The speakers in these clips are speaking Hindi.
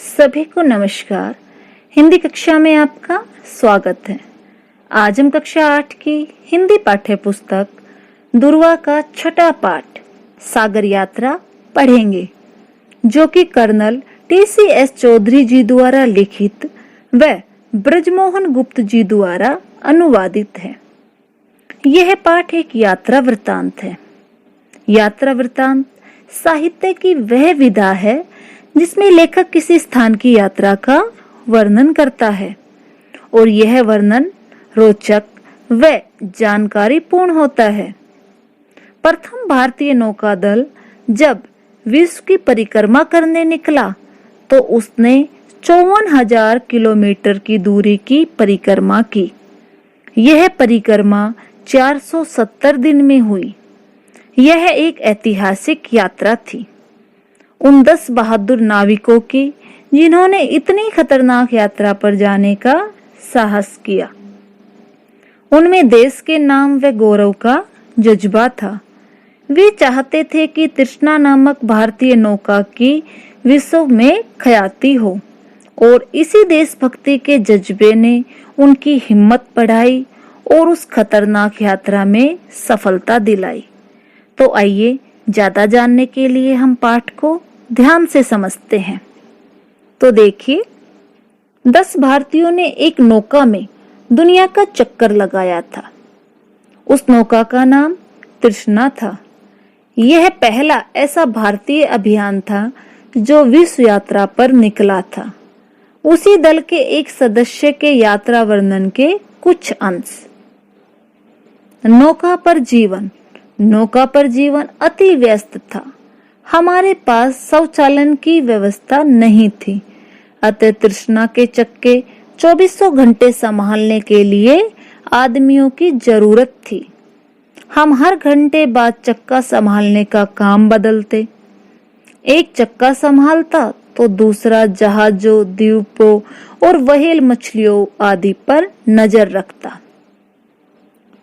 सभी को नमस्कार। हिंदी कक्षा में आपका स्वागत है। आज हम कक्षा 8 की हिंदी पाठ्य पुस्तक दुर्वा का छठा पाठ सागर यात्रा पढ़ेंगे, जो कि कर्नल TCS चौधरी जी द्वारा लिखित व ब्रजमोहन गुप्त जी द्वारा अनुवादित है। यह पाठ एक यात्रा वृत्तांत है। यात्रा वृत्तांत साहित्य की वह विधा है जिसमें लेखक किसी स्थान की यात्रा का वर्णन करता है और यह वर्णन रोचक व जानकारीपूर्ण होता है। प्रथम भारतीय नौकादल जब विश्व की परिक्रमा करने निकला तो उसने 54,000 किलोमीटर की दूरी की परिक्रमा की। यह परिक्रमा 470 दिन में हुई। यह एक ऐतिहासिक यात्रा थी। उन 10 बहादुर नाविकों की जिन्होंने इतनी खतरनाक यात्रा पर जाने का साहस किया। उनमें देश के नाम व गौरव का जज्बा था। वे चाहते थे कि तृष्णा नामक भारतीय नौका की विश्व में ख्याति हो और इसी देशभक्ति के जज्बे ने उनकी हिम्मत बढ़ाई और उस खतरनाक यात्रा में सफलता दिलाई। तो आइए ज्यादा जानने के लिए हम पाठ को ध्यान से समझते हैं। तो देखिए, 10 भारतीयों ने एक नौका में दुनिया का चक्कर लगाया था। उस नौका का नाम तृष्णा था। यह पहला ऐसा भारतीय अभियान था जो विश्व यात्रा पर निकला था। उसी दल के एक सदस्य के यात्रा वर्णन के कुछ अंश। नौका पर जीवन अति व्यस्त था। हमारे पास शौचालन की व्यवस्था नहीं थी, अतः तृष्णा के चक्के 24 घंटे संभालने के लिए आदमियों की जरूरत थी। हम हर घंटे बाद चक्का संभालने का काम बदलते। एक चक्का संभालता तो दूसरा जहाजों, द्वीपों और व्हेल मछलियों आदि पर नजर रखता।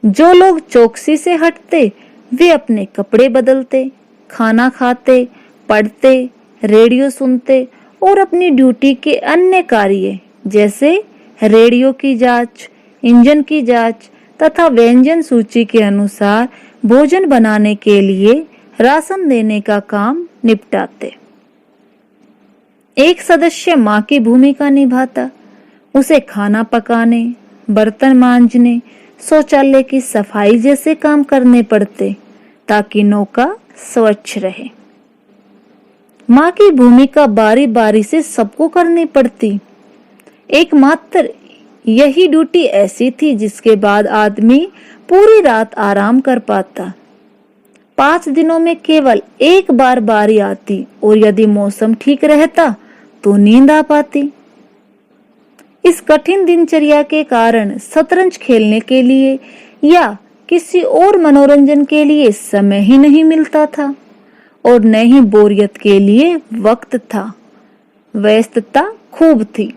जो लोग चौकसी से हटते वे अपने कपड़े बदलते, खाना खाते, पढ़ते, रेडियो सुनते और अपनी ड्यूटी के अन्य कार्य जैसे रेडियो की जांच, इंजन की जांच तथा व्यंजन सूची के अनुसार भोजन बनाने के लिए राशन देने का काम निपटाते। एक सदस्य मां की भूमिका निभाता। उसे खाना पकाने, बर्तन मांजने, शौचालय की सफाई जैसे काम करने पड़ते ताकि नौका स्वच्छ रहे। मां की भूमिका बारी बारी से सबको करनी पड़ती। एकमात्र यही ड्यूटी ऐसी थी जिसके बाद आदमी पूरी रात आराम कर पाता। 5 दिनों में केवल एक बार बारी आती और यदि मौसम ठीक रहता तो नींद आ पाती। इस कठिन दिनचर्या के कारण शतरंज खेलने के लिए या किसी और मनोरंजन के लिए समय ही नहीं मिलता था और न ही बोरियत के लिए वक्त था। व्यस्तता खूब थी।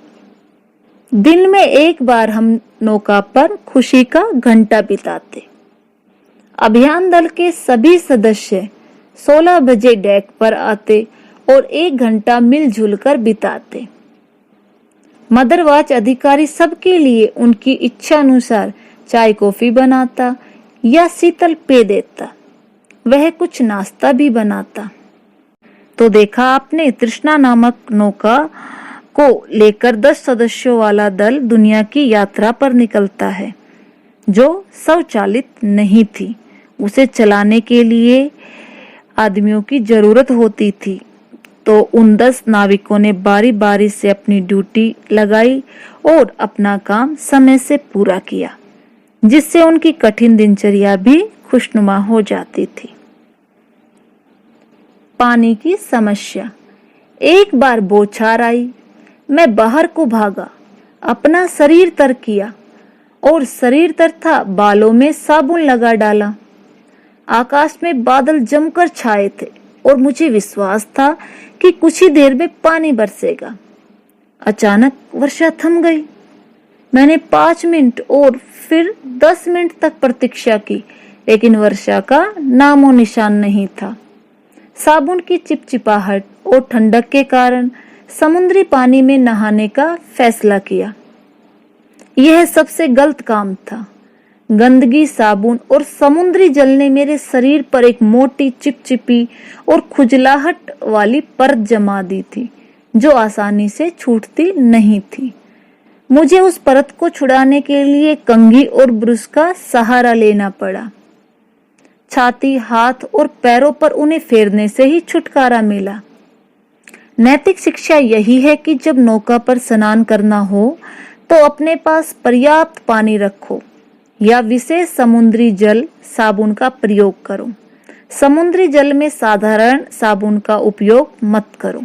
दिन में एक बार हम नौका पर खुशी का घंटा बिताते। अभियान दल के सभी सदस्य 16 बजे डेक पर आते और 1 घंटा मिलजुल कर बिताते। मदरवाच अधिकारी सबके लिए उनकी इच्छा अनुसार चाय कॉफी बनाता या शीतल पेय देता। वह कुछ नाश्ता भी बनाता। तो देखा आपने, तृष्णा नामक नौका को लेकर 10 सदस्यों वाला दल दुनिया की यात्रा पर निकलता है, जो स्वचालित नहीं थी। उसे चलाने के लिए आदमियों की जरूरत होती थी। तो उन 10 नाविकों ने बारी बारी से अपनी ड्यूटी लगाई और अपना काम समय से पूरा किया, जिससे उनकी कठिन दिनचर्या भी खुशनुमा हो जाती थी। पानी की समस्या। एक बार बौछार आई। मैं बाहर को भागा, अपना शरीर तर किया और शरीर तर था बालों में साबुन लगा डाला। आकाश में बादल जमकर छाए थे और मुझे विश्वास था कि कुछ ही देर में पानी बरसेगा। अचानक वर्षा थम गई। मैंने 5 मिनट और फिर 10 मिनट तक प्रतीक्षा की, लेकिन वर्षा का नामो निशान नहीं था। साबुन की चिपचिपाहट और ठंडक के कारण समुद्री पानी में नहाने का फैसला किया। यह सबसे गलत काम था। गंदगी, साबुन और समुद्री जल ने मेरे शरीर पर एक मोटी, चिपचिपी और खुजलाहट वाली परत जमा दी थी जो आसानी से छूटती नहीं थी। मुझे उस परत को छुड़ाने के लिए कंघी और ब्रश का सहारा लेना पड़ा। छाती, हाथ और पैरों पर उन्हें फेरने से ही छुटकारा मिला। नैतिक शिक्षा यही है कि जब नौका पर स्नान करना हो तो अपने पास पर्याप्त पानी रखो या विशेष समुद्री जल साबुन का प्रयोग करो। समुद्री जल में साधारण साबुन का उपयोग मत करो।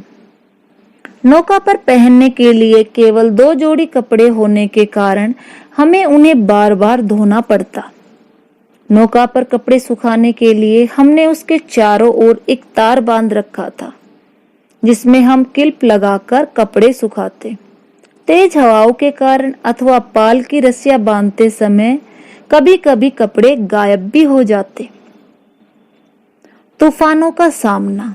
नौका पर पहनने के लिए केवल 2 जोड़ी कपड़े होने के कारण हमें उन्हें बार बार धोना पड़ता। नौका पर कपड़े सुखाने के लिए हमने उसके चारों ओर एक तार बांध रखा था जिसमें हम क्लिप लगाकर कपड़े सुखाते। तेज हवाओं के कारण अथवा पाल की रस्सियां बांधते समय कभी कभी कपड़े गायब भी हो जाते। तूफानों का सामना।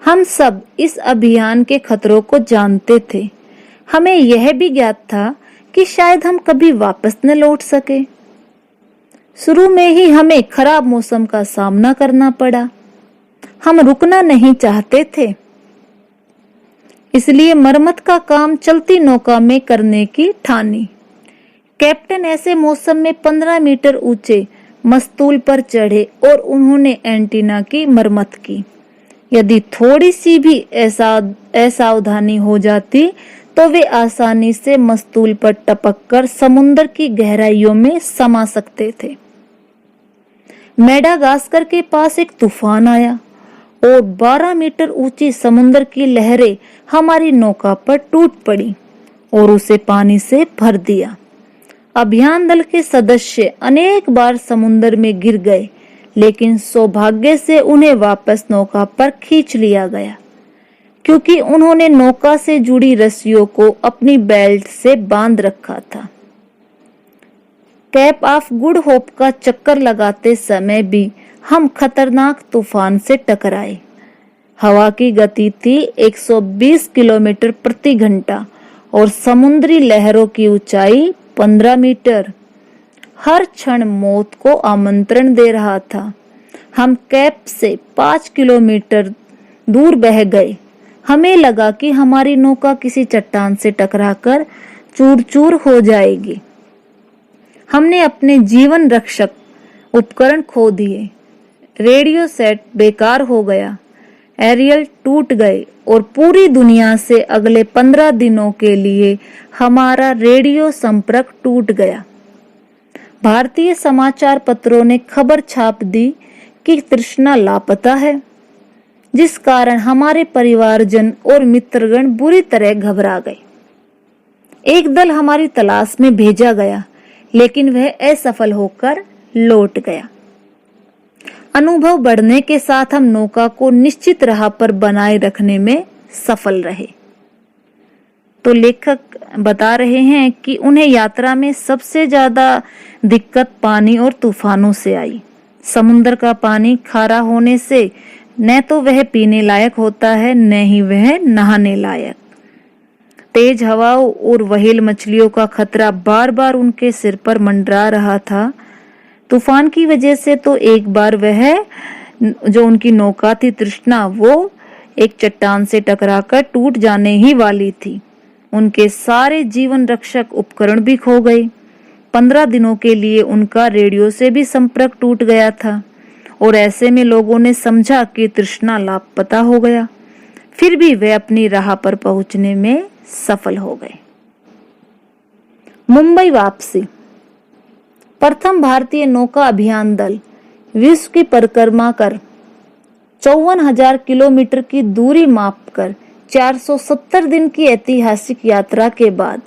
हम सब इस अभियान के खतरों को जानते थे। हमें यह भी ज्ञात था कि शायद हम कभी वापस न लौट सके। शुरू में ही हमें खराब मौसम का सामना करना पड़ा। हम रुकना नहीं चाहते थे, इसलिए मरम्मत का काम चलती नौका में करने की ठानी। कैप्टन ऐसे मौसम में 15 मीटर ऊंचे मस्तूल पर चढ़े और उन्होंने एंटीना की मरम्मत की। यदि थोड़ी सी भी असावधानी हो जाती तो वे आसानी से मस्तूल पर टपककर समुद्र की गहराइयों में समा सकते थे। मेडागास्कर के पास एक तूफान आया और 12 मीटर ऊंची समुद्र की लहरें हमारी नौका पर टूट पड़ी और उसे पानी से भर दिया। अभियान दल के सदस्य अनेक बार समुद्र में गिर गए, लेकिन सौभाग्य से उन्हें वापस नौका पर खींच लिया गया क्योंकि उन्होंने नौका से जुड़ी रस्सियों को अपनी बेल्ट से बांध रखा था। कैप ऑफ गुड होप का चक्कर लगाते समय भी हम खतरनाक तूफान से टकराए। हवा की गति थी 120 किलोमीटर प्रति घंटा और समुद्री लहरों की ऊंचाई 15 मीटर। हर क्षण मौत को आमंत्रण दे रहा था। हम कैप से 5 किलोमीटर दूर बह गए। हमें लगा कि हमारी नौका किसी चट्टान से टकराकर चूर-चूर हो जाएगी। हमने अपने जीवन रक्षक उपकरण खो दिए। रेडियो सेट बेकार हो गया, एरियल टूट गए और पूरी दुनिया से अगले 15 दिनों के लिए हमारा रेडियो संपर्क टूट गया। भारतीय समाचार पत्रों ने खबर छाप दी कि तृष्णा लापता है, जिस कारण हमारे परिवारजन और मित्रगण बुरी तरह घबरा गए। एक दल हमारी तलाश में भेजा गया, लेकिन वह असफल होकर लौट गया। अनुभव बढ़ने के साथ हम नौका को निश्चित राह पर बनाए रखने में सफल रहे। तो लेखक बता रहे हैं कि उन्हें यात्रा में सबसे ज्यादा दिक्कत पानी और तूफानों से आई। समुद्र का पानी खारा होने से न तो वह पीने लायक होता है, न ही वह नहाने लायक। तेज हवाओं और व्हेल मछलियों का खतरा बार बार उनके सिर पर मंडरा रहा था। तूफान की वजह से तो एक बार वह जो उनकी नौका थी तृष्णा, वो एक चट्टान से टकराकर टूट जाने ही वाली थी। उनके सारे जीवन रक्षक उपकरण भी खो गए। 15 दिनों के लिए उनका रेडियो से भी संपर्क टूट गया था और ऐसे में लोगों ने समझा कि तृष्णा लापता हो गया। फिर भी वे अपनी राह पर पहुंचने में सफल हो गए। मुंबई वापसी। प्रथम भारतीय नौका अभियान दल विश्व की परिक्रमा कर 54,000 किलोमीटर की दूरी मापकर 470 दिन की ऐतिहासिक यात्रा के बाद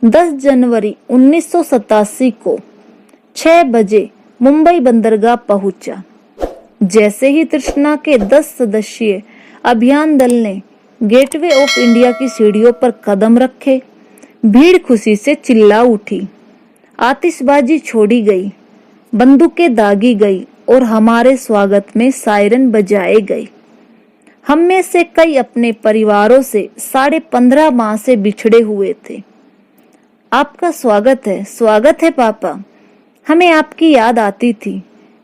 10 जनवरी 1987 को 6 बजे मुंबई बंदरगाह पहुंचा। जैसे ही तृष्णा के 10 सदस्यीय अभियान दल ने गेटवे ऑफ इंडिया की सीढ़ियों पर कदम रखे, भीड़ खुशी से चिल्ला उठी। आतिशबाजी छोड़ी गई, बंदूकें दागी गई और हमारे स्वागत में सायरन बजाए गए। हम में से कई अपने परिवारों से 15.5 माह से बिछड़े हुए थे। आपका स्वागत है पापा। हमें आपकी याद आती थी।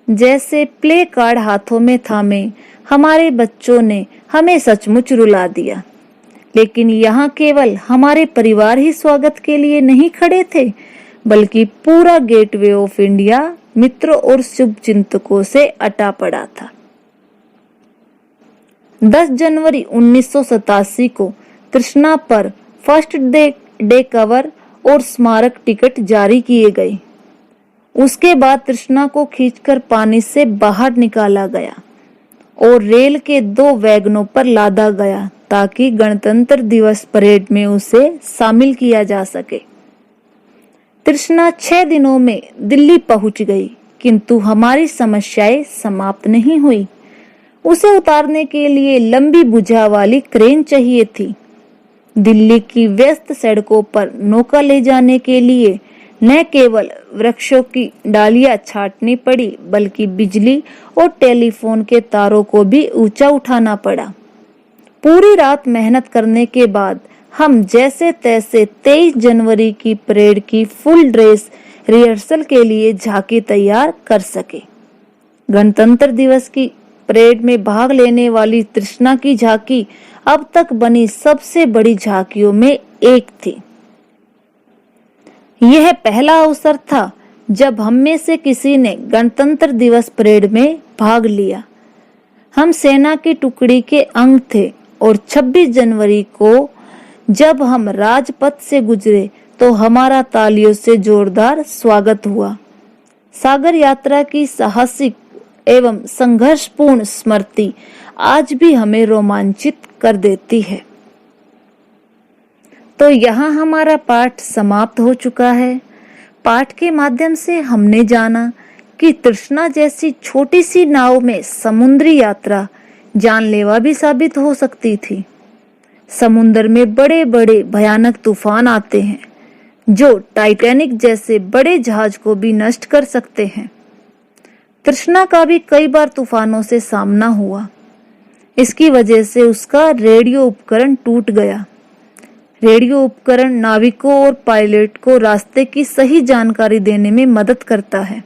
जैसे प्ले कार्ड हाथों में थामे हमारे बच्चों ने हमें सचमुच रुला दिया। लेकिन यहाँ केवल हमारे परिवार ही स्वागत के लिए नहीं खड़े थे, बल्कि पूरा गेटवे ऑफ इंडिया मित्रों और शुभ चिंतकों से अटा पड़ा था। 10 जनवरी 1987 को तृष्णा पर फर्स्ट डे कवर और स्मारक टिकट जारी किए गए। उसके बाद तृष्णा को खींचकर पानी से बाहर निकाला गया और रेल के 2 वैगनों पर लादा गया ताकि गणतंत्र दिवस परेड में उसे शामिल किया जा सके। तृष्णा 6 दिनों में दिल्ली पहुंच गई, किंतु हमारी समस्याएं समाप्त नहीं हुई। उसे उतारने के लिए लंबी भुजा वाली क्रेन चाहिए थी। दिल्ली की व्यस्त सड़कों पर नौका ले जाने के लिए न केवल वृक्षों की डालियां छाटनी पड़ी, बल्कि बिजली और टेलीफोन के तारों को भी ऊंचा उठाना पड़ा। पूरी रात मेहनत करने के बाद हम जैसे तैसे 23 जनवरी की परेड की फुल ड्रेस रिहर्सल के लिए झांकी तैयार कर सके। गणतंत्र दिवस की परेड में भाग लेने वाली तृष्णा की झांकी अब तक बनी सबसे बड़ी झांकियों में एक थी। यह पहला अवसर था जब हम में से किसी ने गणतंत्र दिवस परेड में भाग लिया। हम सेना की टुकड़ी के अंग थे और 26 जनवरी को जब हम राजपथ से गुजरे तो हमारा तालियों से जोरदार स्वागत हुआ। सागर यात्रा की साहसिक एवं संघर्षपूर्ण स्मृति आज भी हमें रोमांचित कर देती है। तो यहाँ हमारा पाठ समाप्त हो चुका है। पाठ के माध्यम से हमने जाना कि तृष्णा जैसी छोटी सी नाव में समुद्री यात्रा जानलेवा भी साबित हो सकती थी। समुद्र में बड़े बड़े भयानक तूफान आते हैं जो टाइटैनिक जैसे बड़े जहाज को भी नष्ट कर सकते हैं। तृष्णा का भी कई बार तूफानों से सामना हुआ। इसकी वजह से उसका रेडियो उपकरण टूट गया। रेडियो उपकरण नाविकों और पायलट को रास्ते की सही जानकारी देने में मदद करता है।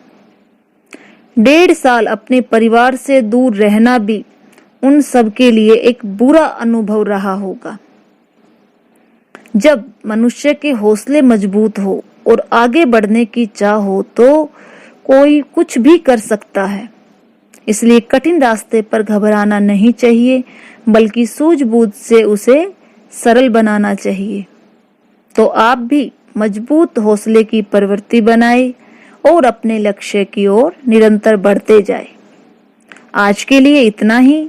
1.5 साल अपने परिवार से दूर रहना भी उन सब के लिए एक बुरा अनुभव रहा होगा। जब मनुष्य के हौसले मजबूत हो और आगे बढ़ने की चाह हो तो कोई कुछ भी कर सकता है। इसलिए कठिन रास्ते पर घबराना नहीं चाहिए, बल्कि सूझबूझ से उसे सरल बनाना चाहिए। तो आप भी मजबूत हौसले की प्रवृत्ति बनाएं और अपने लक्ष्य की ओर निरंतर बढ़ते जाएं। आज के लिए इतना ही।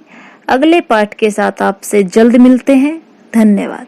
अगले पाठ के साथ आपसे जल्द मिलते हैं। धन्यवाद।